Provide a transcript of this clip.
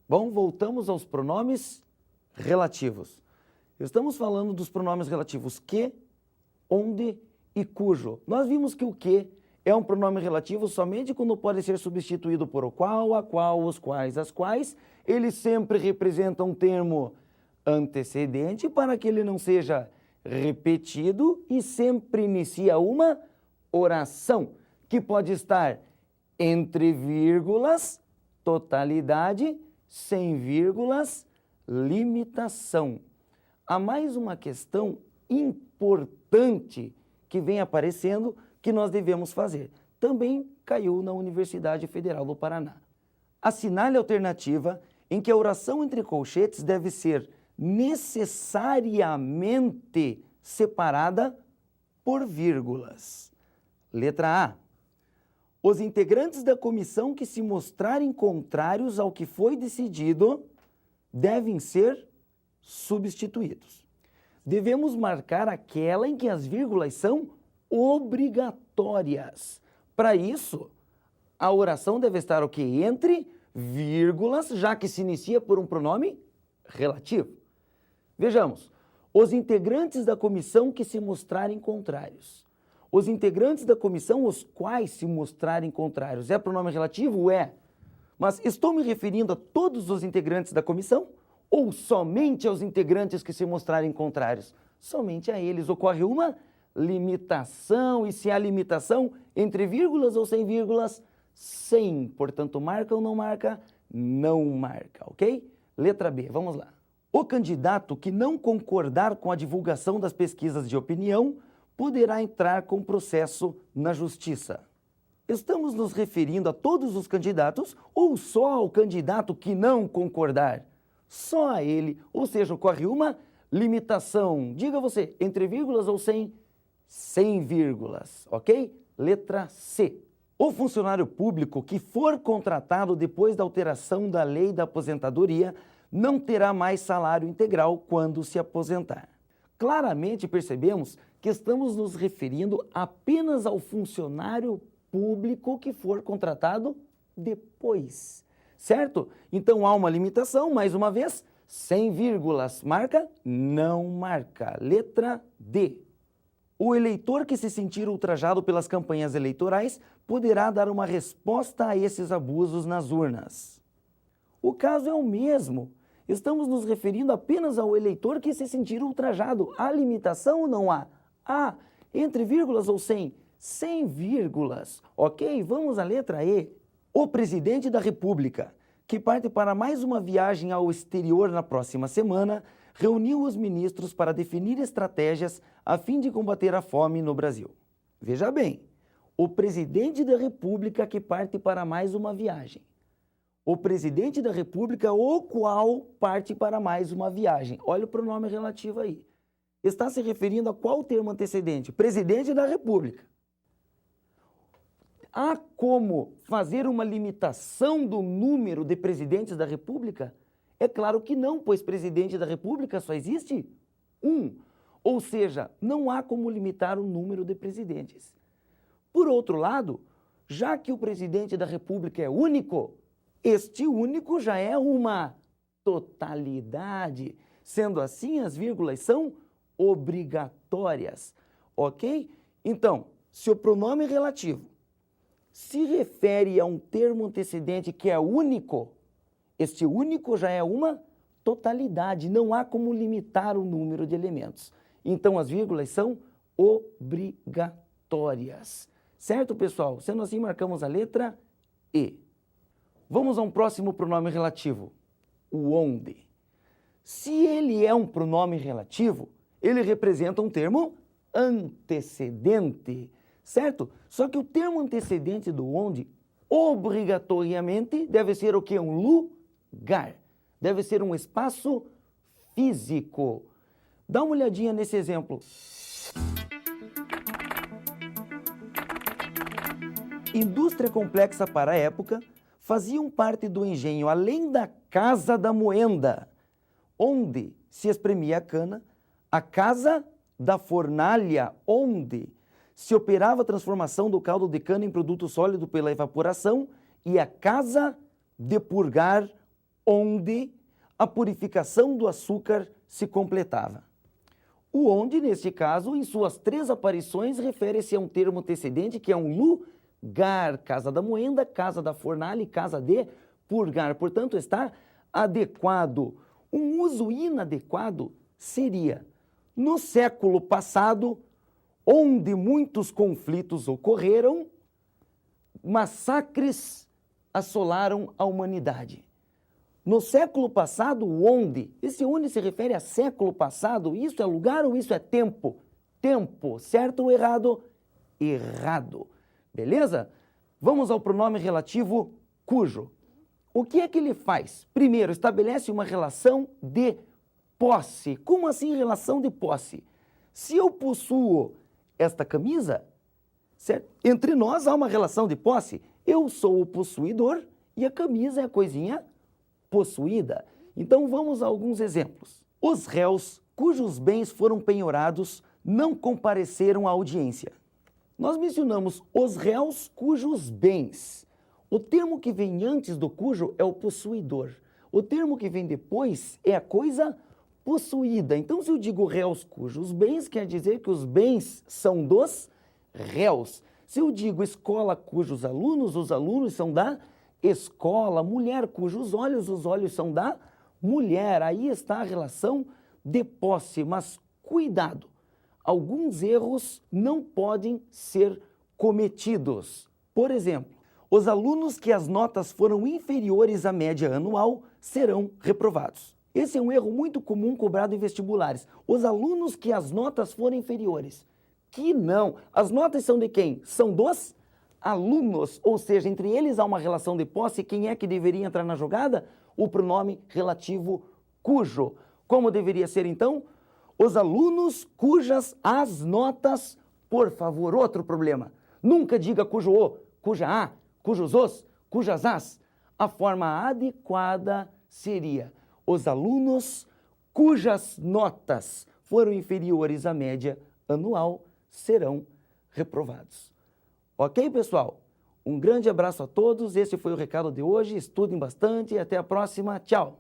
Bom, voltamos aos pronomes relativos. Estamos falando dos pronomes relativos que, onde e cujo. Nós vimos que o que é um pronome relativo somente quando pode ser substituído por o qual, a qual, os quais, as quais. Ele sempre representa um termo antecedente para que ele não seja repetido e sempre inicia uma oração, que pode estar entre vírgulas, totalidade, sem vírgulas, limitação. Há mais uma questão importante que vem aparecendo que nós devemos fazer. Também caiu na Universidade Federal do Paraná. Assinale a alternativa em que a oração entre colchetes deve ser necessariamente separada por vírgulas. Letra A. Os integrantes da comissão que se mostrarem contrários ao que foi decidido devem ser substituídos. Devemos marcar aquela em que as vírgulas são obrigatórias. Para isso, a oração deve estar o quê? Entre vírgulas, já que se inicia por um pronome relativo. Vejamos, os integrantes da comissão que se mostrarem contrários. Os integrantes da comissão, os quais se mostrarem contrários. É pronome relativo? É. Mas estou me referindo a todos os integrantes da comissão ou somente aos integrantes que se mostrarem contrários? Somente a eles. Ocorre uma limitação, e se há limitação entre vírgulas ou sem vírgulas, sem. Portanto, marca ou não marca? Não marca, ok? Letra B, vamos lá. O candidato que não concordar com a divulgação das pesquisas de opinião poderá entrar com processo na justiça. Estamos nos referindo a todos os candidatos ou só ao candidato que não concordar? Só a ele, ou seja, ocorre uma limitação. Diga você, entre vírgulas ou sem? Sem vírgulas, ok? Letra C. O funcionário público que for contratado depois da alteração da lei da aposentadoria não terá mais salário integral quando se aposentar. Claramente percebemos que estamos nos referindo apenas ao funcionário público que for contratado depois, certo? Então há uma limitação, mais uma vez, sem vírgulas. Marca? Não marca. Letra D. O eleitor que se sentir ultrajado pelas campanhas eleitorais poderá dar uma resposta a esses abusos nas urnas. O caso é o mesmo. Estamos nos referindo apenas ao eleitor que se sentir ultrajado. Há limitação ou não há? Há. Entre vírgulas ou sem? Sem vírgulas. Ok? Vamos à letra E. O presidente da República, que parte para mais uma viagem ao exterior na próxima semana, reuniu os ministros para definir estratégias a fim de combater a fome no Brasil. Veja bem, o presidente da República que parte para mais uma viagem. O presidente da República, o qual parte para mais uma viagem. Olha o pronome relativo aí. Está se referindo a qual termo antecedente? Presidente da República. Há como fazer uma limitação do número de presidentes da República? É claro que não, pois presidente da República só existe um. Ou seja, não há como limitar o número de presidentes. Por outro lado, já que o presidente da República é único, este único já é uma totalidade. Sendo assim, as vírgulas são obrigatórias, ok? Então, se o pronome relativo se refere a um termo antecedente que é único, este único já é uma totalidade, não há como limitar o número de elementos. Então, as vírgulas são obrigatórias. Certo, pessoal? Sendo assim, marcamos a letra E. Vamos a um próximo pronome relativo, o onde. Se ele é um pronome relativo, ele representa um termo antecedente, certo? Só que o termo antecedente do onde, obrigatoriamente, deve ser o quê? Um lugar. Deve ser um espaço físico. Dá uma olhadinha nesse exemplo. Indústria complexa para a época, faziam parte do engenho além da Casa da Moenda, onde se espremia a cana, a Casa da Fornalha, onde se operava a transformação do caldo de cana em produto sólido pela evaporação, e a Casa de Purgar, onde a purificação do açúcar se completava. O onde, neste caso, em suas 3 aparições, refere-se a um termo antecedente que é um lugar, casa da moenda, casa da fornalha e casa de purgar. Portanto, está adequado. Um uso inadequado seria, no século passado, onde muitos conflitos ocorreram, massacres assolaram a humanidade. No século passado, onde? Esse onde se refere a século passado, isso é lugar ou isso é tempo? Tempo, certo ou errado? Errado. Beleza? Vamos ao pronome relativo cujo. O que é que ele faz? Primeiro, estabelece uma relação de posse. Como assim relação de posse? Se eu possuo esta camisa, certo? Entre nós há uma relação de posse. Eu sou o possuidor e a camisa é a coisinha possuída. Então vamos a alguns exemplos. Os réus cujos bens foram penhorados não compareceram à audiência. Nós mencionamos os réus cujos bens. O termo que vem antes do cujo é o possuidor. O termo que vem depois é a coisa possuída. Então, se eu digo réus cujos bens, quer dizer que os bens são dos réus. Se eu digo escola cujos alunos, os alunos são da escola. Mulher cujos olhos, os olhos são da mulher. Aí está a relação de posse. Mas cuidado, alguns erros não podem ser cometidos. Por exemplo, os alunos que as notas foram inferiores à média anual serão reprovados. Esse é um erro muito comum cobrado em vestibulares. Os alunos que as notas foram inferiores. Que não. As notas são de quem? São dos alunos, ou seja, entre eles há uma relação de posse. Quem é que deveria entrar na jogada? O pronome relativo cujo. Como deveria ser então? Os alunos cujas as notas, por favor, outro problema. Nunca diga cujo o, cuja a, cujos os, cujas as. A forma adequada seria os alunos cujas notas foram inferiores à média anual serão reprovados. Ok, pessoal? Um grande abraço a todos. Esse foi o recado de hoje. Estudem bastante e até a próxima. Tchau!